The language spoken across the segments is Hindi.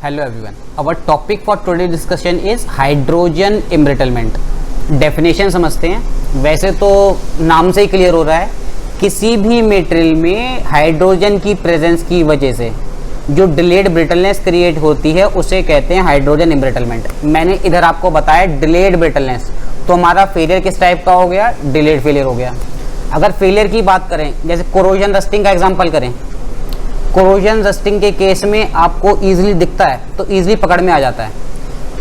Hello everyone. Our topic for today discussion is hydrogen embrittlement. Definition समझते हैं. वैसे तो नाम से ही क्लियर हो रहा है, किसी भी मटेरियल में हाइड्रोजन की प्रेजेंस की वजह से जो डिलेड ब्रिटलनेस क्रिएट होती है उसे कहते हैं हाइड्रोजन एम्ब्रिटलमेंट. मैंने इधर आपको बताया डिलेड ब्रिटलनेस, तो हमारा फेलियर किस टाइप का हो गया? डिलेड फेलियर हो गया. अगर फेलियर की बात करें, जैसे कोरोजन रस्टिंग का एग्जांपल करें, कोरोजन रस्टिंग के केस में आपको इजीली दिखता है तो इजीली पकड़ में आ जाता है.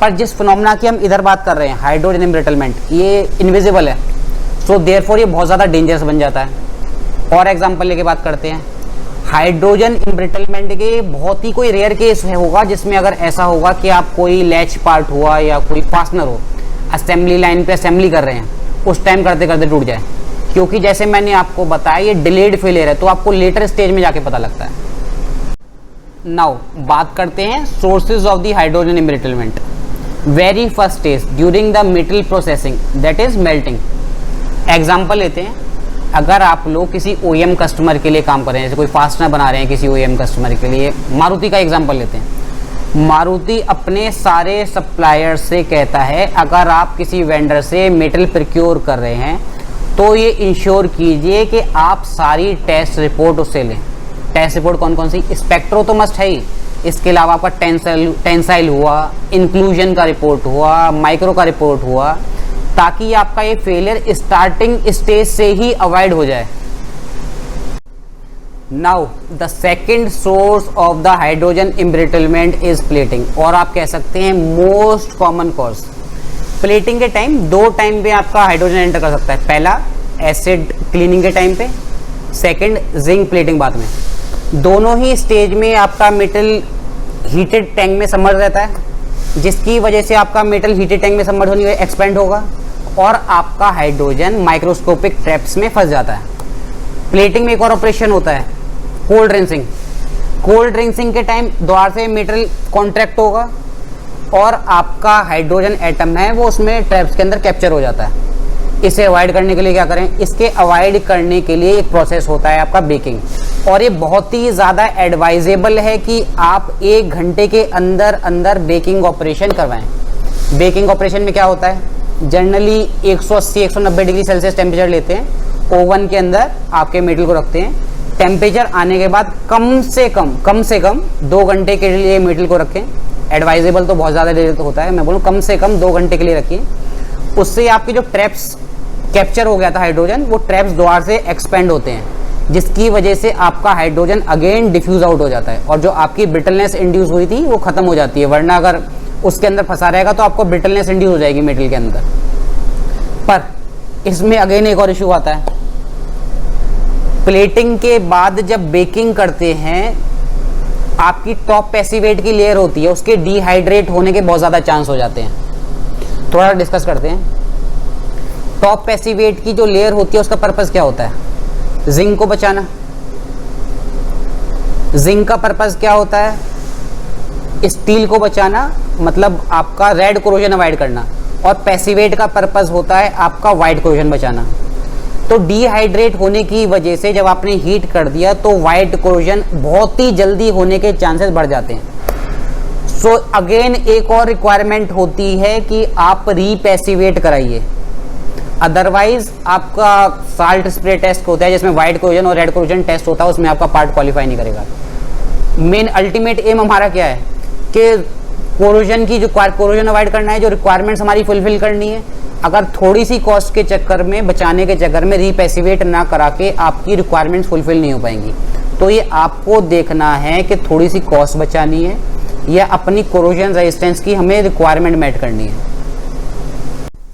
पर जिस फिनोमेना की हम इधर बात कर रहे हैं हाइड्रोजन एम्ब्रिटलमेंट, ये इनविजिबल है, सो देयरफॉर ये बहुत ज़्यादा डेंजरस बन जाता है. और एग्जांपल लेके बात करते हैं. हाइड्रोजन एम्ब्रिटलमेंट के बहुत ही कोई रेयर केस होगा जिसमें अगर ऐसा होगा कि आप कोई लैच पार्ट हुआ या कोई फास्टनर हो, असेंबली लाइन पे असेंबली कर रहे हैं, उस टाइम करते करते टूट जाए. क्योंकि जैसे मैंने आपको बताया ये डिलेड फेलियर है, तो आपको लेटर स्टेज में जाके पता लगता है. नाउ बात करते हैं sources of the hydrogen embrittlement. Very first stage during the metal processing, that is melting. Example लेते हैं. अगर आप लोग किसी OEM कस्टमर के लिए काम कर रहे हैं, जैसे कोई फास्टनर बना रहे हैं किसी OEM कस्टमर के लिए, मारुति का एग्जांपल लेते हैं. मारुति अपने सारे सप्लायर से कहता है अगर आप किसी वेंडर से मेटल प्रोक्योर कर रहे हैं तो ये इंश्योर कीजिए कि आप सारी टेस्ट रिपोर्ट उससे लें. टेस्ट रिपोर्ट कौन कौन सी? स्पेक्ट्रो तो मस्ट है ही, इसके अलावा आपका टेंसाइल हुआ, इंक्लूजन का रिपोर्ट हुआ, माइक्रो का रिपोर्ट हुआ, ताकि आपका ये फेलियर स्टार्टिंग स्टेज से ही अवॉइड हो जाए. Now the second source of the hydrogen embrittlement is plating, और आप कह सकते हैं मोस्ट कॉमन कॉज. प्लेटिंग के टाइम दो टाइम पे आपका हाइड्रोजन एंटर कर सकता है. पहला एसिड क्लीनिंग के टाइम पे, सेकेंड जिंक प्लेटिंग बाद में. दोनों ही स्टेज में आपका मेटल हीटेड टैंक में सबमर्ज रहता है, जिसकी वजह से आपका मेटल हीटेड टैंक में सबमर्ज होने के एक्सपेंड होगा और आपका हाइड्रोजन माइक्रोस्कोपिक ट्रैप्स में फंस जाता है. प्लेटिंग में एक और ऑपरेशन होता है कोल्ड रिंसिंग. कोल्ड रिंसिंग के टाइम द्वार से मेटल कॉन्ट्रैक्ट होगा और आपका हाइड्रोजन एटम है वो उसमें ट्रैप्स के अंदर कैप्चर हो जाता है. इसे अवॉइड करने के लिए क्या करें? इसके अवॉइड करने के लिए एक प्रोसेस होता है आपका बेकिंग, और ये बहुत ही ज़्यादा एडवाइजेबल है कि आप 1 घंटे के अंदर अंदर बेकिंग ऑपरेशन करवाएं. बेकिंग ऑपरेशन में क्या होता है? जनरली 180-190 डिग्री सेल्सियस टेम्परेचर लेते हैं, ओवन के अंदर आपके मेटल को रखते हैं. टेम्परेचर आने के बाद कम से कम 2 घंटे के लिए मेटल को रखें. एडवाइजेबल तो बहुत ज़्यादा देर होता है, मैं बोलूँ कम से कम 2 घंटे के लिए रखिए. उससे आपके जो ट्रैप्स कैप्चर हो गया था हाइड्रोजन, वो ट्रैप्स द्वार से एक्सपेंड होते हैं, जिसकी वजह से आपका हाइड्रोजन अगेन डिफ्यूज आउट हो जाता है और जो आपकी ब्रिटलनेस इंड्यूस हुई थी वो खत्म हो जाती है. वरना अगर उसके अंदर फंसा रहेगा तो आपको ब्रिटलनेस इंड्यूस हो जाएगी मेटल के अंदर. पर इसमें अगेन एक और इशू आता है. प्लेटिंग के बाद जब बेकिंग करते हैं, आपकी टॉप पैसिवेट की लेयर होती है, उसके डिहाइड्रेट होने के बहुत ज़्यादा चांस हो जाते हैं. थोड़ा डिस्कस करते हैं. टॉप पैसिवेट की जो लेयर होती है उसका पर्पस क्या होता है? जिंक को बचाना. जिंक का पर्पस क्या होता है? स्टील को बचाना, मतलब आपका रेड कोरोजन अवॉइड करना. और पैसिवेट का पर्पस होता है आपका वाइट कोरोजन बचाना. तो डिहाइड्रेट होने की वजह से जब आपने हीट कर दिया तो वाइट कोरोजन बहुत ही जल्दी होने के चांसेस बढ़ जाते हैं. सो अगेन एक और रिक्वायरमेंट होती है कि आप रीपैसिवेट कराइए. अदरवाइज आपका साल्ट स्प्रे टेस्ट होता है जिसमें वाइट कोरोजन और रेड कोरोजन टेस्ट होता है, उसमें आपका पार्ट क्वालिफाई नहीं करेगा. मेन अल्टीमेट एम हमारा क्या है कि कोरोजन की जो कोरोजन अवॉइड करना है, जो रिक्वायरमेंट्स हमारी फुलफिल करनी है. अगर थोड़ी सी कॉस्ट के चक्कर में, बचाने के चक्कर में रीपैसिवेट ना करा के आपकी रिक्वायरमेंट्स फुलफिल नहीं हो पाएंगी. तो ये आपको देखना है कि थोड़ी सी कॉस्ट बचानी है या अपनी कोरोजन रेजिस्टेंस की हमें रिक्वायरमेंट मेट करनी है.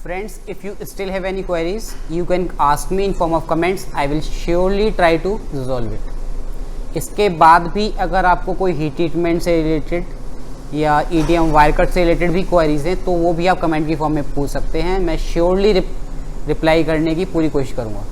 Friends, if you still have any queries, you can ask me in form of comments. I will surely try to resolve it. इसके बाद भी अगर आपको कोई हीट ट्रीटमेंट से रिलेटेड या EDM वायर कट से रिलेटेड भी क्वेरीज हैं तो वो भी आप कमेंट की फॉर्म में पूछ सकते हैं. मैं श्योरली रिप्लाई करने की पूरी कोशिश करूँगा.